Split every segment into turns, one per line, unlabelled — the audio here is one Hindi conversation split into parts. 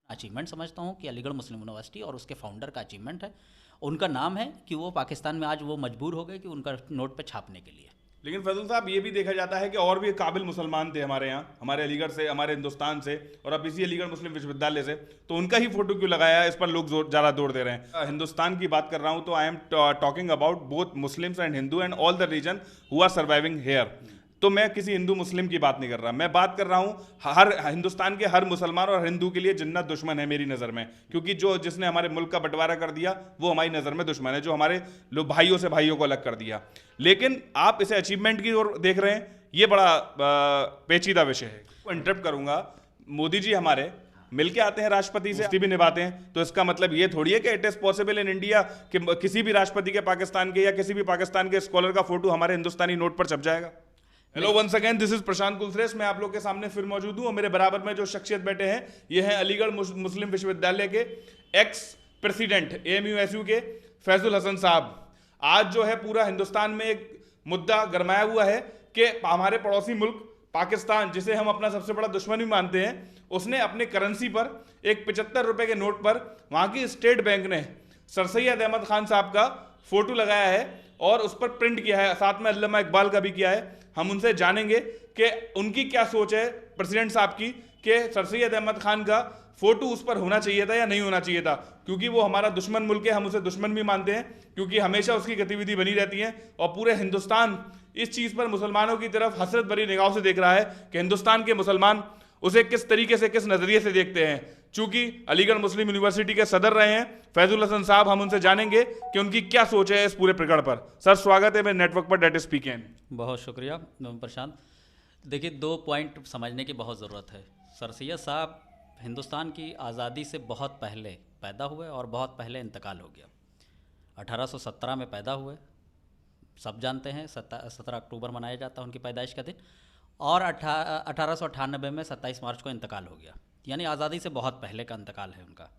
अचीवमेंट समझता हूँ कि अलीगढ़ मुस्लिम यूनिवर्सिटी और उसके फाउंडर का अचीवमेंट है। उनका नाम है कि वो पाकिस्तान में आज वो मजबूर हो गए कि उनका नोट पे छापने के लिए।
लेकिन फैजल साहब, ये भी देखा जाता है कि और भी काबिल मुसलमान थे हमारे यहाँ, हमारे अलीगढ़ से, हमारे हिंदुस्तान से, और अब इसी अलीगढ़ मुस्लिम विश्वविद्यालय से, तो उनका ही फोटो क्यों लगाया है, इस पर लोग ज़्यादा जोर दे रहे हैं। हिंदुस्तान की बात कर रहा हूँ तो I am talking about both Muslims and Hindu and all the reason who are surviving here. तो मैं किसी हिंदू मुस्लिम की बात नहीं कर रहा, मैं बात कर रहा हूँ हर हिंदुस्तान के हर मुसलमान और हिंदू के लिए जिन्नत दुश्मन है मेरी नज़र में, क्योंकि जो जिसने हमारे मुल्क का बंटवारा कर दिया वो हमारी नज़र में दुश्मन है, जो हमारे लोग भाइयों से भाइयों को अलग कर दिया। लेकिन आप इसे अचीवमेंट की ओर देख रहे हैं, ये बड़ा पेचीदा विषय है। इंटरप्ट करूंगा, मोदी जी हमारे मिलके आते हैं राष्ट्रपति से, भी निभाते हैं, तो इसका मतलब ये थोड़ी है कि it is possible in India कि किसी भी राष्ट्रपति के पाकिस्तान के या किसी भी पाकिस्तान के स्कॉलर का फोटो हमारे हिंदुस्तानी नोट पर छप जाएगा। Hello once again, this is Prashant Kulshreshtha. मैं आप लोग के सामने फिर मौजूद हूं और मेरे बराबर में जो शख्सियत बैठे हैं ये हैं अलीगढ़ मुस्लिम विश्वविद्यालय के एक्स प्रेसिडेंट AMUSU के फैजुल हसन साहब। आज जो है पूरा हिंदुस्तान में एक मुद्दा गरमाया हुआ है कि हमारे पड़ोसी मुल्क पाकिस्तान, जिसे हम अपना सबसे बड़ा दुश्मन भी मानते हैं, उसने अपने करेंसी पर एक 75 रुपए के नोट पर वहां की स्टेट बैंक ने सर सैयद अहमद खान साहब का फोटो लगाया है और उस पर प्रिंट किया है, साथ में अल्लामा इकबाल का भी किया है। हम उनसे जानेंगे कि उनकी क्या सोच है प्रेसिडेंट साहब की कि सर सैयद अहमद खान का फोटो उस पर होना चाहिए था या नहीं होना चाहिए था, क्योंकि वो हमारा दुश्मन मुल्क है, हम उसे दुश्मन भी मानते हैं, क्योंकि हमेशा उसकी गतिविधि बनी रहती है और पूरे हिंदुस्तान इस चीज़ पर मुसलमानों की तरफ हसरत भरी निगाहों से देख रहा है कि हिंदुस्तान के मुसलमान उसे किस तरीके से, किस नज़रिए से देखते हैं। चूंकि अलीगढ़ मुस्लिम यूनिवर्सिटी के सदर रहे हैं फैजुल हसन साहब, हम उनसे जानेंगे कि उनकी क्या सोच है इस पूरे प्रकरण पर। सर, स्वागत है मेरे नेटवर्क पर डेट स्पीक।
बहुत शुक्रिया प्रशांत। देखिए, 2 पॉइंट समझने की बहुत ज़रूरत है। सर सैयद साहब हिंदुस्तान की आज़ादी से बहुत पहले पैदा हुए और बहुत पहले इंतकाल हो गया। 1817 में पैदा हुए, सब जानते हैं, 17 अक्टूबर मनाया जाता है उनकी पैदाइश का दिन, और 1898 में 27 मार्च को इंतकाल हो गया, यानी आज़ादी से बहुत पहले का इंतकाल है उनका।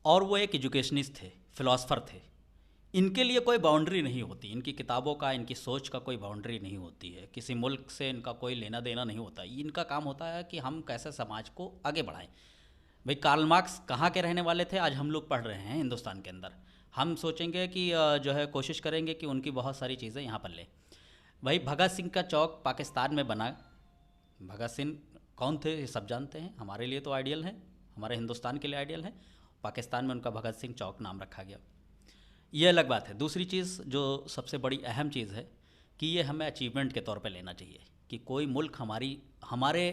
और वो एक एजुकेशनिस्ट थे, फ़िलासफ़र थे। इनके लिए कोई बाउंड्री नहीं होती, इनकी किताबों का, इनकी सोच का कोई बाउंड्री नहीं होती है, किसी मुल्क से इनका कोई लेना देना नहीं होता। इनका काम होता है कि हम कैसे समाज को आगे बढ़ाएं। भाई, कार्ल मार्क्स कहाँ के रहने वाले थे, आज हम लोग पढ़ रहे हैं हिंदुस्तान के अंदर। हम सोचेंगे कि जो है कोशिश करेंगे कि उनकी बहुत सारी चीज़ें यहाँ पर लें। भाई, भगत सिंह का चौक पाकिस्तान में बना। भगत सिंह कौन थे ये सब जानते हैं, हमारे लिए तो आइडियल हैं, हमारे हिंदुस्तान के लिए आइडियल हैं। पाकिस्तान में उनका भगत सिंह चौक नाम रखा गया, ये अलग बात है। दूसरी चीज़ जो सबसे बड़ी अहम चीज़ है कि ये हमें अचीवमेंट के तौर पे लेना चाहिए कि कोई मुल्क हमारे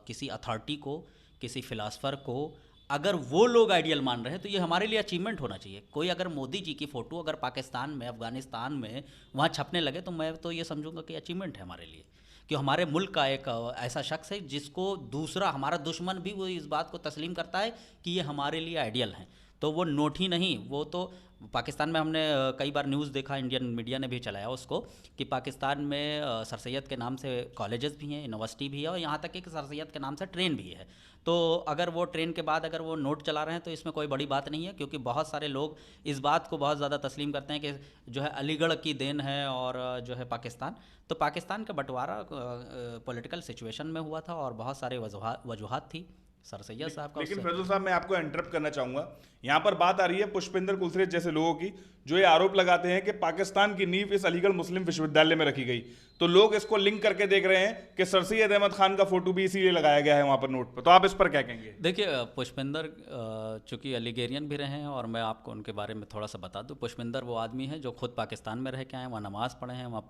किसी अथॉरिटी को, किसी फ़िलासफ़र को अगर वो लोग आइडियल मान रहे हैं तो ये हमारे लिए अचीवमेंट होना चाहिए। कोई अगर मोदी जी की फ़ोटो अगर पाकिस्तान में, अफ़गानिस्तान में वहाँ छपने लगे तो मैं तो ये समझूंगा कि अचीवमेंट है हमारे लिए, कि हमारे मुल्क का एक ऐसा शख्स है जिसको दूसरा, हमारा दुश्मन भी वो इस बात को तस्लीम करता है कि ये हमारे लिए आइडियल हैं। तो वो नोट ही नहीं, वो तो पाकिस्तान में हमने कई बार न्यूज़ देखा, इंडियन मीडिया ने भी चलाया उसको, कि पाकिस्तान में सर सैयद के नाम से कॉलेजेस भी हैं, यूनिवर्सिटी भी है, और यहाँ तक कि सर सैयद के नाम से ट्रेन भी है। तो अगर वो ट्रेन के बाद अगर वो नोट चला रहे हैं तो इसमें कोई बड़ी बात नहीं है, क्योंकि बहुत सारे लोग इस बात को बहुत ज़्यादा तस्लीम करते हैं कि जो है अलीगढ़ की देन है और जो है पाकिस्तान। तो पाकिस्तान का बंटवारा पॉलिटिकल सिचुएशन में हुआ था और बहुत सारे वजूहात थी सर सैयद साहब का।
लेकिन फैजुल साहब, मैं आपको इंटरप्ट करना चाहूंगा। यहाँ पर बात आ रही है पुष्पेंद्र कुलश्रेष्ठ जैसे लोगों की, जो ये आरोप लगाते हैं कि पाकिस्तान की नींव इस अलीगढ़ मुस्लिम विश्वविद्यालय में रखी गई। तो लोग इसको लिंक करके देख रहे हैं कि सर सैयद अहमद खान का फोटो भी इसीलिए लगाया गया है वहाँ पर नोट पर। तो आप इस पर क्या कहेंगे?
देखिए, पुष्पेंद्र चूँकि अलीगेरियन भी रहे हैं, और मैं आपको उनके बारे में थोड़ा सा बता दूं। पुष्पेंद्र वो आदमी हैं जो खुद पाकिस्तान में रह के आए हैं, वहाँ नमाज़ पढ़े हैं, वहाँ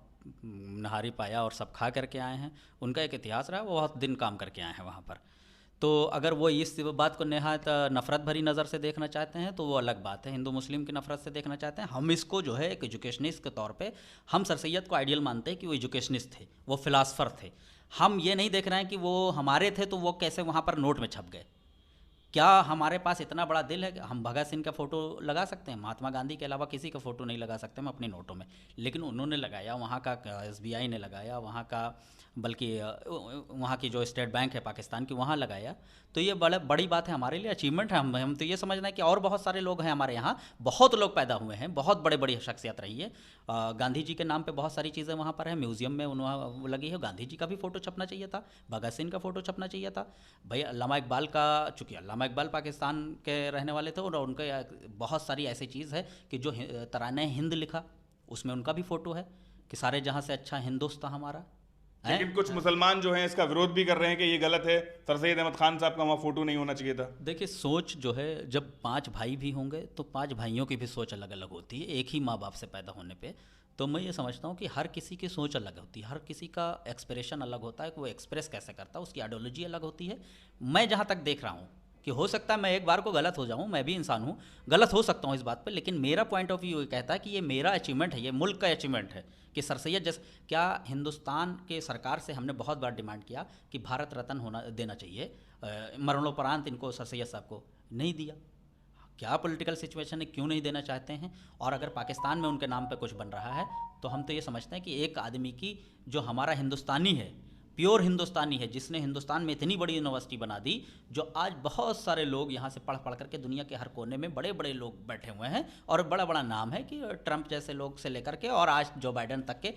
नहारी पाया और सब खा करके आए हैं। उनका एक इतिहास रहा है, वो बहुत दिन काम करके आए हैं वहाँ पर। तो अगर वो इस बात को नहायत नफ़रत भरी नज़र से देखना चाहते हैं तो वो अलग बात है, हिंदू मुस्लिम की नफ़रत से देखना चाहते हैं। हम इसको जो है एक एजुकेशनिस्ट के तौर पे हम सर सैयद को आइडियल मानते हैं कि वो एजुकेशनिस्ट थे, वो फ़िलासफ़र थे। हम ये नहीं देख रहे हैं कि वो हमारे थे तो वो कैसे वहाँ पर नोट में छप गए। क्या हमारे पास इतना बड़ा दिल है कि हम भगत सिंह का फ़ोटो लगा सकते हैं? महात्मा गांधी के अलावा किसी का फ़ोटो नहीं लगा सकते हम अपने नोटों में, लेकिन उन्होंने लगाया, वहाँ का SBI ने लगाया, वहाँ का, बल्कि वहाँ की जो स्टेट बैंक है पाकिस्तान की, वहाँ लगाया। तो ये बड़ी बात है हमारे लिए, अचीवमेंट है। हम तो ये समझना है कि और बहुत सारे लोग हैं हमारे यहाँ, बहुत लोग पैदा हुए हैं, बहुत बड़े बड़ी शख्सियत रही है। गांधी जी के नाम पे बहुत सारी चीज़ें वहाँ पर हैं, म्यूज़ियम में उन्होंने लगी है। गांधी जी का भी फ़ोटो छपना चाहिए था, भगत सिंह का फ़ोटो छपना चाहिए था। भाई, अल्लामा इकबाल का, चूँकि अल्लामा इकबाल पाकिस्तान के रहने वाले थे और उनके बहुत सारी ऐसी चीज़ है कि जो तराने हिंद लिखा उसमें उनका भी फ़ोटो है कि सारे जहाँ से अच्छा हिंदुस्तान हमारा है।
लेकिन कुछ मुसलमान जो हैं इसका विरोध भी कर रहे हैं कि ये गलत है, सर सैयद अहमद खान साहब का वहाँ फोटो नहीं होना चाहिए था।
देखिए सोच जो है, जब 5 भाई भी होंगे तो 5 भाइयों की भी सोच अलग अलग होती है एक ही माँ बाप से पैदा होने पे। तो मैं ये समझता हूँ कि हर किसी की सोच अलग होती है, हर किसी का एक्सप्रेशन अलग होता है कि वो एक्सप्रेस कैसे करता है, उसकी आइडियोलॉजी अलग होती है। मैं जहाँ तक देख रहा हूँ कि हो सकता है मैं एक बार को गलत हो जाऊँ, मैं भी इंसान हूँ, गलत हो सकता हूँ इस बात पे, लेकिन मेरा पॉइंट ऑफ व्यू ये कहता है कि ये मेरा अचीवमेंट है, ये मुल्क का अचीवमेंट है कि सर सैयद जैसे क्या हिंदुस्तान के सरकार से हमने बहुत बार डिमांड किया कि भारत रत्न होना देना चाहिए, मरणोपरांत इनको सर सैयद साहब को नहीं दिया। क्या पॉलिटिकल सिचुएशन है, क्यों नहीं देना चाहते हैं? और अगर पाकिस्तान में उनके नाम पे कुछ बन रहा है तो हम तो ये समझते हैं कि एक आदमी की जो हमारा हिंदुस्तानी है, प्योर हिंदुस्तानी है, जिसने हिंदुस्तान में इतनी बड़ी यूनिवर्सिटी बना दी, जो आज बहुत सारे लोग यहाँ से पढ़ पढ़ करके दुनिया के हर कोने में बड़े बड़े लोग बैठे हुए हैं और बड़ा बड़ा नाम है कि ट्रंप जैसे लोग से लेकर के और आज जो बाइडन तक के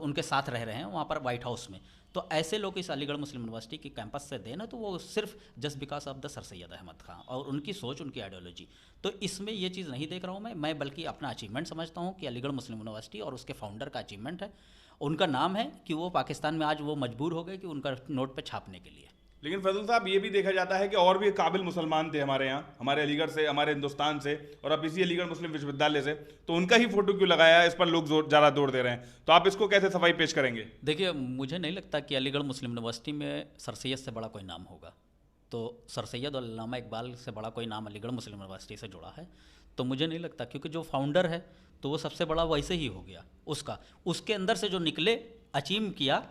उनके साथ रह रहे हैं वहाँ पर वाइट हाउस में। तो ऐसे लोग इस अलीगढ़ मुस्लिम यूनिवर्सिटी की कैंपस से देना तो वो सिर्फ just because of the Sir Syed Ahmad Khan और उनकी सोच, उनकी आइडियोलॉजी। तो इसमें ये चीज़ नहीं देख रहा हूँ मैं बल्कि अपना अचीवमेंट समझता हूँ कि अलीगढ़ मुस्लिम यूनिवर्सिटी और उसके फाउंडर का अचीवमेंट है। उनका नाम है कि वो पाकिस्तान में आज वो मजबूर हो गए कि उनका नोट पे छापने के लिए।
लेकिन फैजल साहब ये भी देखा जाता है कि और भी काबिल मुसलमान थे हमारे यहाँ, हमारे अलीगढ़ से, हमारे हिंदुस्तान से और अब इसी अलीगढ़ मुस्लिम विश्वविद्यालय से, तो उनका ही फोटो क्यों लगाया है, इस पर लोग ज़्यादा जोर दे रहे हैं, तो आप इसको कैसे सफाई पेश करेंगे?
देखिए मुझे नहीं लगता कि अलीगढ़ मुस्लिम यूनिवर्सिटी में सर सैयद से बड़ा कोई नाम होगा। तो सर सैयद और अल्लामा इकबाल से बड़ा कोई नाम अलीगढ़ मुस्लिम यूनिवर्सिटी से जुड़ा है तो मुझे नहीं लगता, क्योंकि जो फाउंडर है तो वो सबसे बड़ा वैसे ही हो गया उसका, उसके अंदर से जो निकले अचीव किया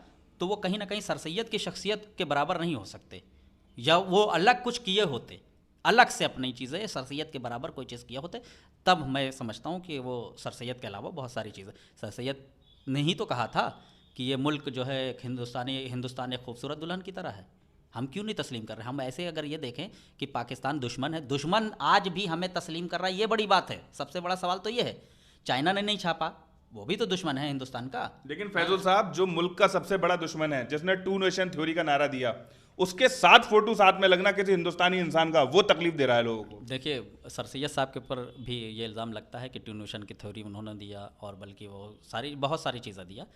तो वो कहीं ना कहीं सर सैयद की शख्सियत के बराबर नहीं हो सकते, या वो अलग कुछ किए होते, अलग से अपनी चीज़ें सर सैयद के बराबर कोई चीज़ किए होते, तब मैं समझता हूँ कि वो सर सैयद के अलावा बहुत सारी चीज़ें। सर सैयद ने ही तो कहा था कि ये मुल्क जो है एक हिंदुस्तान एक खूबसूरत दुल्हन की तरह है। हम क्यों नहीं तस्लीम कर रहे? हम ऐसे अगर ये देखें कि पाकिस्तान दुश्मन है, दुश्मन आज भी हमें तस्लीम कर रहा है, ये बड़ी बात है। सबसे बड़ा सवाल तो ये है, चाइना ने नहीं छापा, वो भी तो दुश्मन है हिंदुस्तान का।
लेकिन फैजुल साहब, जो मुल्क का सबसे बड़ा दुश्मन है, जिसने 2 नेशन थ्योरी का नारा दिया, उसके 7 फोटो साथ में लगना किसी हिंदुस्तानी इंसान का, वो तकलीफ दे रहा है लोगों को।
देखिए सर सैयद साहब के ऊपर भी ये इल्ज़ाम लगता है कि 2 नेशन की थ्योरी उन्होंने दिया और बल्कि वो बहुत सारी चीज़ें दिया।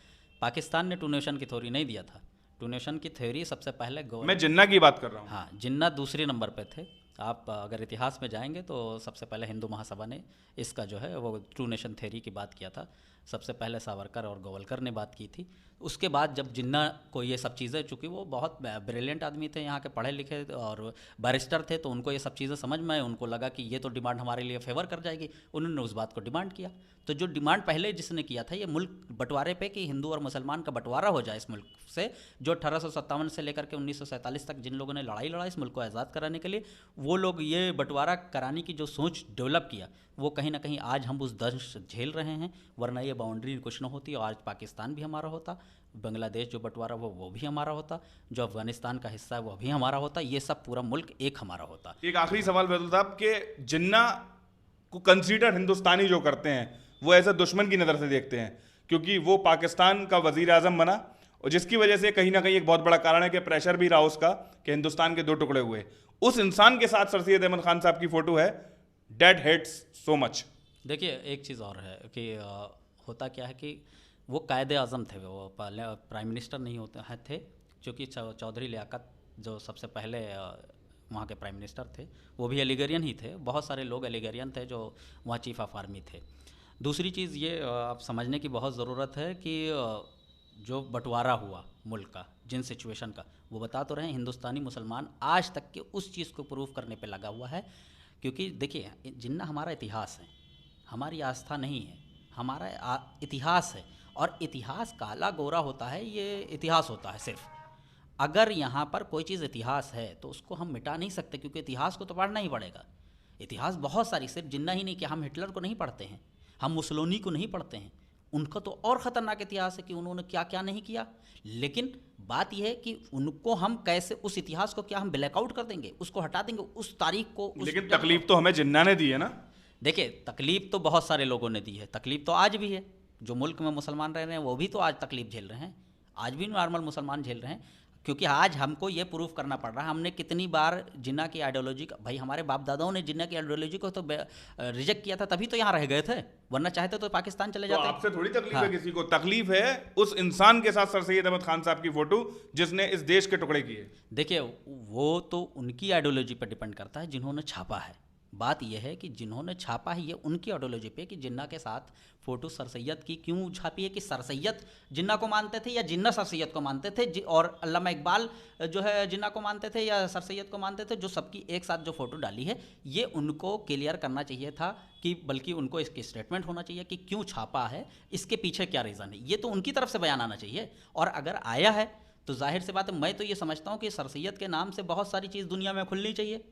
पाकिस्तान ने 2 नेशन की थ्योरी नहीं दिया था। 2 नेशन की थ्योरी सबसे पहले
मैं जिन्ना की बात कर रहा हूँ।
हाँ, जिन्ना दूसरे नंबर पे थे। आप अगर इतिहास में जाएंगे तो सबसे पहले हिंदू महासभा ने इसका जो है वो 2 नेशन थ्योरी की बात किया था। सबसे पहले सावरकर और गोवलकर ने बात की थी। उसके बाद जब जिन्ना को ये सब चीज़ें, चूँकि वो बहुत ब्रिलियंट आदमी थे, यहाँ के पढ़े लिखे और बैरिस्टर थे, तो उनको ये सब चीज़ें समझ में आए। उनको लगा कि ये तो डिमांड हमारे लिए फेवर कर जाएगी, उन्होंने उस बात को डिमांड किया। तो जो डिमांड पहले जिसने किया था ये मुल्क बंटवारे पे कि हिंदू और मुसलमान का बंटवारा हो जाए इस मुल्क से, जो 1857 से लेकर के 1947 तक जिन लोगों ने लड़ाई लड़ा इस मुल्क को आज़ाद कराने के लिए, वो लोग ये बंटवारा कराने की जो सोच डेवलप किया, वो कहीं ना कहीं आज हम उस दंश झेल रहे हैं। वरना ये बाउंड्री कुछ न होती और आज पाकिस्तान भी हमारा होता, बांग्लादेश जो बंटवारा वो भी हमारा होता, जो अफगानिस्तान का हिस्सा है वो भी हमारा होता, ये सब पूरा मुल्क एक हमारा होता।
एक आखिरी सवाल फैजुल साहब के, जिन्ना को कंसीडर हिंदुस्तानी जो करते हैं वो ऐसे दुश्मन की नज़र से देखते हैं, क्योंकि वो पाकिस्तान का वजीर आज़म बना और जिसकी वजह से कहीं ना कहीं एक बहुत बड़ा कारण है कि प्रेशर भी रहा उसका कि हिंदुस्तान के 2 टुकड़े हुए। उस इंसान के साथ सर सैयद अहमद खान साहब की फ़ोटो है, डेड हेट्स सो मच।
देखिए एक चीज़ और है कि होता क्या है कि वो कायदे आज़म थे, वो प्राइम मिनिस्टर नहीं होते थे, क्योंकि चौधरी लियाकत जो सबसे पहले वहाँ के प्राइम मिनिस्टर थे वो भी अलीगरियन ही थे। बहुत सारे लोग अलीगरियन थे जो वहाँ चीफ ऑफ आर्मी थे। दूसरी चीज़ ये आप समझने की बहुत ज़रूरत है कि जो बंटवारा हुआ मुल्क का, जिन सिचुएशन का, वो बता तो रहे हैं हिंदुस्तानी मुसलमान आज तक के उस चीज़ को प्रूव करने पे लगा हुआ है। क्योंकि देखिए जिन्ना हमारा इतिहास है, हमारी आस्था नहीं है, हमारा इतिहास है, और इतिहास काला गोरा होता है, ये इतिहास होता है सिर्फ। अगर यहाँ पर कोई चीज़ इतिहास है तो उसको हम मिटा नहीं सकते, क्योंकि इतिहास को तो पढ़ना ही पड़ेगा। इतिहास बहुत सारी, सिर्फ जिन्ना ही नहीं कि हम हिटलर को नहीं पढ़ते हैं, हम मुसोलिनी को नहीं पढ़ते हैं, उनका तो और ख़तरनाक इतिहास है कि उन्होंने क्या क्या नहीं किया। लेकिन बात यह है कि उनको हम कैसे, उस इतिहास को क्या हम ब्लैकआउट कर देंगे, उसको हटा देंगे, उस तारीख को।
लेकिन तकलीफ तो हमें जिन्ना ने दी है ना।
देखिए तकलीफ तो बहुत सारे लोगों ने दी है, तकलीफ तो आज भी है। जो मुल्क में मुसलमान रह रहे हैं वो भी तो आज तकलीफ झेल रहे हैं, आज भी नॉर्मल मुसलमान झेल रहे हैं। क्योंकि आज हमको ये प्रूफ करना पड़ रहा है, हमने कितनी बार जिन्ना की आइडियोलॉजी, भाई हमारे बाप दादाओं ने जिन्ना की आइडियोलॉजी को तो रिजेक्ट किया था, तभी तो यहाँ रह गए थे, वरना चाहते तो पाकिस्तान चले
तो
जाते।
आपसे थोड़ी तकलीफ है किसी को, तकलीफ है उस इंसान के साथ सर सैयद अहमद खान साहब की फोटो जिसने इस देश के टुकड़े किए।
देखिए वो तो उनकी आइडियोलॉजी पर डिपेंड करता है जिन्होंने छापा है। बात यह है कि जिन्होंने छापा है ये उनकी आइडियोलॉजी पे कि जिन्ना के साथ फ़ोटो सर सैयद की क्यों छापी है, कि सर सैयद जिन्ना को मानते थे या जिन्ना सर सैयद को मानते थे, और अल्लामा इकबाल जो है जिन्ना को मानते थे या सर सैयद को मानते थे, जो सबकी एक साथ जो फ़ोटो डाली है ये उनको क्लियर करना चाहिए था, कि बल्कि उनको इसकी स्टेटमेंट होना चाहिए कि क्यों छापा है, इसके पीछे क्या रीज़न है, ये तो उनकी तरफ से बयान आना चाहिए। और अगर आया है तो जाहिर सी बात है, मैं तो ये समझता हूँ कि सर सैयद के नाम से बहुत सारी चीज़ दुनिया में खुलनी चाहिए,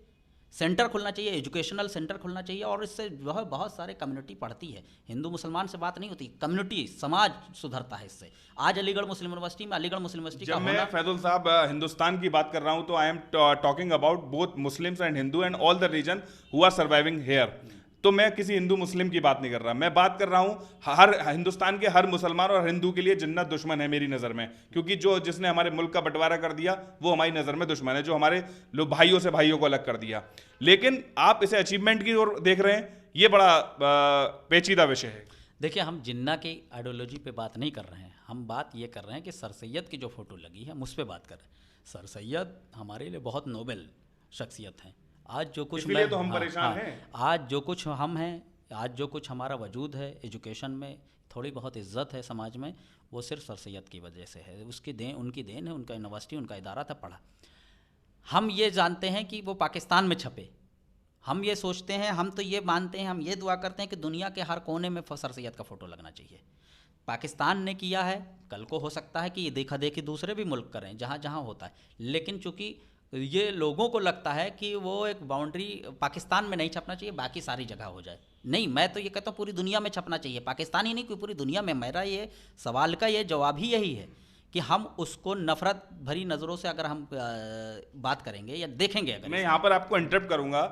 सेंटर खुलना चाहिए, एजुकेशनल सेंटर खुलना चाहिए, और इससे जो है बहुत सारे कम्युनिटी पढ़ती है। हिंदू मुसलमान से बात नहीं होती, कम्युनिटी समाज सुधरता है इससे। आज अलीगढ़ मुस्लिम यूनिवर्सिटी में, अलीगढ़ मुस्लिम यूनिवर्सिटी
जब मैं फैजुल साहब हिंदुस्तान की बात कर रहा हूं तो I am talking about both Muslims and Hindu and all the reason who are surviving here. तो मैं किसी हिंदू मुस्लिम की बात नहीं कर रहा, मैं बात कर रहा हूं हर हिंदुस्तान के हर मुसलमान और हिंदू के लिए जिन्ना दुश्मन है मेरी नज़र में, क्योंकि जो जिसने हमारे मुल्क का बंटवारा कर दिया वो हमारी नज़र में दुश्मन है, जो हमारे लोग भाइयों से भाइयों को अलग कर दिया। लेकिन आप इसे अचीवमेंट की ओर देख रहे हैं, ये बड़ा पेचीदा विषय है।
देखिए हम जिन्ना की आइडियोलॉजी पे बात नहीं कर रहे हैं, हम बात ये कर रहे हैं कि सर सैयद की जो फ़ोटो लगी है हम उस पर बात कर रहे हैं। सर सैयद हमारे लिए बहुत नोबेल शख्सियत हैं। आज जो कुछ
इसलिए तो हम परेशान हैं।
आज जो कुछ हम हैं, आज जो कुछ हमारा वजूद है, एजुकेशन में थोड़ी बहुत इज्जत है समाज में, वो सिर्फ सर सैयद की वजह से है। उसकी देन, उनकी देन है, उनका यूनिवर्सिटी, उनका इदारा था, पढ़ा। हम ये जानते हैं कि वो पाकिस्तान में छपे, हम ये सोचते हैं, हम तो ये मानते हैं, हम ये दुआ करते हैं कि दुनिया के हर कोने में सर सैयद का फ़ोटो लगना चाहिए। पाकिस्तान ने किया है, कल को हो सकता है कि ये देखा देखी दूसरे भी मुल्क करें जहाँ जहाँ होता है, लेकिन चूँकि ये लोगों को लगता है कि वो एक बाउंड्री पाकिस्तान में नहीं छपना चाहिए, बाकी सारी जगह हो जाए। नहीं, मैं तो ये कहता हूँ पूरी दुनिया में छपना चाहिए, पाकिस्तान ही नहीं, कोई पूरी दुनिया में। मेरा ये सवाल का ये जवाब ही यही है कि हम उसको नफरत भरी नज़रों से अगर हम बात करेंगे या देखेंगे। अगर
मैं यहाँ पर आपको इंटरप्ट करूँगा,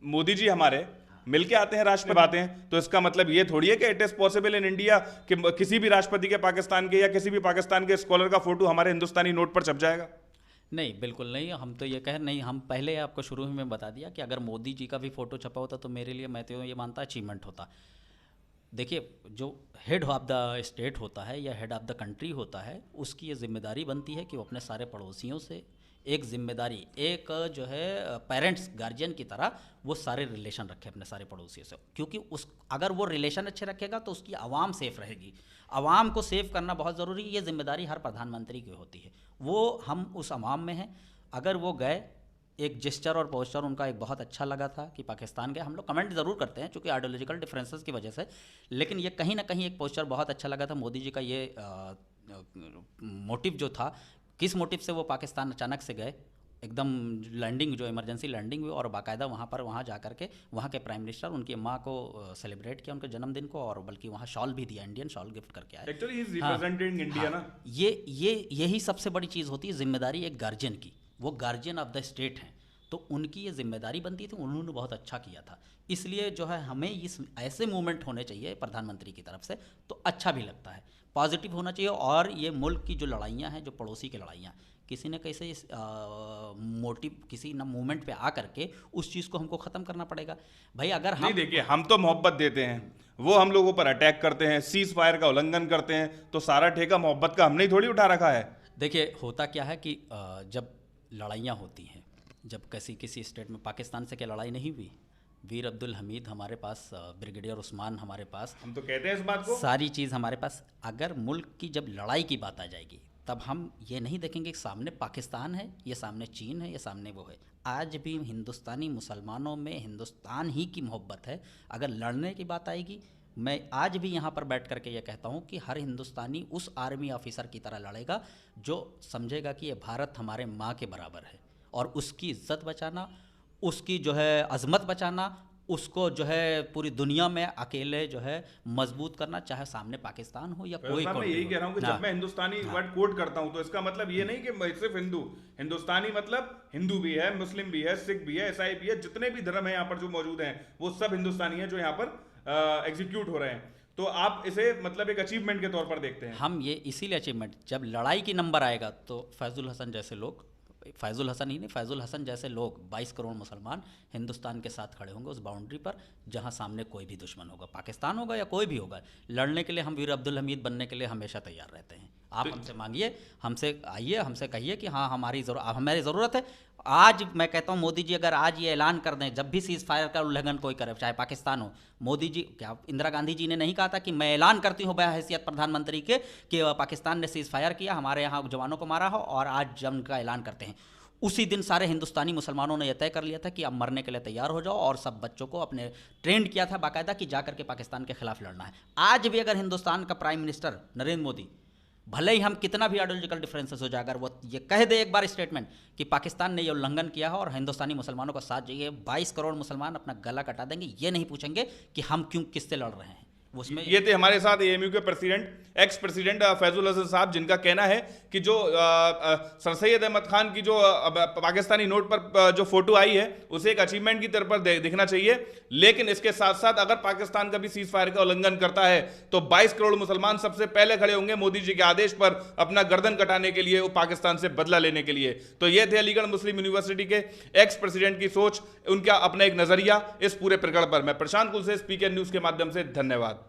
मोदी जी हमारे मिलके आते हैं, राष्ट्र में आते हैं, तो इसका मतलब ये थोड़ी है कि it is possible in India कि किसी भी राष्ट्रपति के पाकिस्तान के या किसी भी पाकिस्तान के स्कॉलर का फोटो हमारे हिंदुस्तानी नोट पर छप जाएगा।
नहीं, बिल्कुल नहीं। हम तो ये कह नहीं, हम पहले आपको शुरू में बता दिया कि अगर मोदी जी का भी फ़ोटो छपा होता तो मेरे लिए, मैं तो ये मानता, अचीवमेंट होता। देखिए जो हेड ऑफ़ द स्टेट होता है या हेड ऑफ़ द कंट्री होता है, उसकी ये जिम्मेदारी बनती है कि वो अपने सारे पड़ोसियों से एक जिम्मेदारी, एक जो है पेरेंट्स गार्जियन की तरह वो सारे रिलेशन रखे अपने सारे पड़ोसियों से, क्योंकि उस अगर वो रिलेशन अच्छे रखेगा तो उसकी आवाम सेफ़ रहेगी। आवाम को सेव करना बहुत ज़रूरी है, ये जिम्मेदारी हर प्रधानमंत्री की होती है। वो हम उस आवाम में हैं। अगर वो गए, एक जेस्चर और पोस्चर उनका एक बहुत अच्छा लगा था कि पाकिस्तान गए, हम लोग कमेंट ज़रूर करते हैं चूँकि आइडियोलॉजिकल डिफरेंसेस की वजह से, लेकिन ये कहीं ना कहीं एक पोस्चर बहुत अच्छा लगा था। मोदी जी का ये मोटिव जो था, किस मोटिव से वो पाकिस्तान अचानक से गए, एकदम लैंडिंग, जो इमरजेंसी लैंडिंग हुई, और बाकायदा वहाँ जा कर के वहाँ के प्राइम मिनिस्टर उनकी माँ को सेलिब्रेट किया, उनके जन्मदिन को, और बल्कि वहाँ शॉल भी दिया, इंडियन शॉल गिफ्ट करके आए।
Actually he is representing India ना।
यही सबसे बड़ी चीज़ होती है जिम्मेदारी एक गार्जियन की। वो गार्जियन ऑफ द स्टेट हैं, तो उनकी ये जिम्मेदारी बनती थी, उन्होंने बहुत अच्छा किया था। इसलिए जो है हमें इस ऐसे मूवमेंट होने चाहिए प्रधानमंत्री की तरफ से, तो अच्छा भी लगता है, पॉजिटिव होना चाहिए। और ये मुल्क की जो लड़ाइयाँ हैं, जो पड़ोसी की लड़ाइयाँ, किसी न कैसे इस मोटिव, किसी न मूवमेंट पे आ करके उस चीज़ को हमको ख़त्म करना पड़ेगा। भाई अगर हम
नहीं, देखिए हम तो मोहब्बत देते हैं, वो हम लोगों पर अटैक करते हैं, सीज फायर का उल्लंघन करते हैं, तो सारा ठेका मोहब्बत का हमने ही थोड़ी उठा रखा है।
देखिए होता क्या है कि जब लड़ाइयाँ होती हैं, जब किसी स्टेट में, पाकिस्तान से क्या लड़ाई नहीं हुई, वीर अब्दुल हमीद हमारे पास, ब्रिगेडियर उस्मान हमारे पास,
हम तो कहते हैं इस बात को,
सारी चीज़ हमारे पास। अगर मुल्क की जब लड़ाई की बात आ जाएगी, तब हम ये नहीं देखेंगे कि सामने पाकिस्तान है, ये सामने चीन है, ये सामने वो है। आज भी हिंदुस्तानी मुसलमानों में हिंदुस्तान ही की मोहब्बत है। अगर लड़ने की बात आएगी, मैं आज भी यहाँ पर बैठ करके ये कहता हूँ कि हर हिंदुस्तानी उस आर्मी ऑफिसर की तरह लड़ेगा जो समझेगा कि ये भारत हमारे माँ के बराबर है, और उसकी इज्जत बचाना, उसकी जो है अजमत बचाना, उसको जो है पूरी दुनिया में अकेले जो है मजबूत करना, चाहे सामने पाकिस्तान हो या कोई।
मैं यही कह रहा हूँ कि जब मैं हिंदुस्तानी वर्ड कोट करता हूँ तो इसका मतलब ये नहीं कि सिर्फ हिंदुस्तानी मतलब हिंदू भी है, मुस्लिम भी है, सिख भी है, ईसाई भी है, जितने भी धर्म है यहाँ पर जो मौजूद हैं वो सब हिंदुस्तानी है जो यहाँ पर एग्जीक्यूट हो रहे हैं। तो आप इसे मतलब एक अचीवमेंट के तौर पर देखते हैं?
हम ये इसीलिए अचीवमेंट, जब लड़ाई की नंबर आएगा तो फैजुल हसन जैसे लोग, फैजुल हसन ही नहीं, फैजुल हसन जैसे लोग 22 करोड़ मुसलमान हिंदुस्तान के साथ खड़े होंगे उस बाउंड्री पर जहां सामने कोई भी दुश्मन होगा, पाकिस्तान होगा या कोई भी होगा। लड़ने के लिए हम वीर अब्दुल हमीद बनने के लिए हमेशा तैयार रहते हैं। आप हमसे मांगिए, हमसे आइए, हमसे कहिए कि हाँ हमारी ज़रूरत है। आज मैं कहता हूँ मोदी जी अगर आज ये ऐलान कर दें, जब भी सीज़ फायर का उल्लंघन कोई करे, चाहे पाकिस्तान हो, मोदी जी क्या इंदिरा गांधी जी ने नहीं कहा था कि मैं ऐलान करती हूँ बहैसियत प्रधानमंत्री के कि पाकिस्तान ने सीज़ फायर किया, हमारे यहाँ जवानों को मारा हो, और आज जंग का ऐलान करते हैं। उसी दिन सारे हिंदुस्तानी मुसलमानों ने यह तय कर लिया था कि अब मरने के लिए तैयार हो जाओ, और सब बच्चों को अपने ट्रेंड किया था बाकायदा कि जाकर के पाकिस्तान के खिलाफ लड़ना है। आज भी अगर हिंदुस्तान का प्राइम मिनिस्टर नरेंद्र मोदी, भले ही हम कितना भी आइडियोलॉजिकल डिफरेंसेस हो जाए, अगर वो ये कह दे एक बार स्टेटमेंट कि पाकिस्तान ने ये उल्लंघन किया है और हिंदुस्तानी मुसलमानों का साथ जाइए, 22 करोड़ मुसलमान अपना गला कटा देंगे। ये नहीं पूछेंगे कि हम क्यों किससे लड़ रहे हैं। उसमें
ये थे हमारे साथ एएमयू के president ex president Faizul Hasan साहब, जिनका कहना है कि जो सर सैयद अहमद खान की जो पाकिस्तानी नोट पर जो फोटो आई है उसे एक अचीवमेंट की तरफ पर दिखना चाहिए, लेकिन इसके साथ साथ अगर पाकिस्तान का भी सीज फायर का उल्लंघन करता है तो 22 करोड़ मुसलमान सबसे पहले खड़े होंगे मोदी जी के आदेश पर अपना गर्दन कटाने के लिए, वो पाकिस्तान से बदला लेने के लिए। तो ये थे अलीगढ़ मुस्लिम यूनिवर्सिटी के एक्स प्रेसिडेंट की सोच, उनका अपना एक नजरिया इस पूरे प्रकरण पर। मैं प्रशांत कुलसे, पीके न्यूज के माध्यम से धन्यवाद।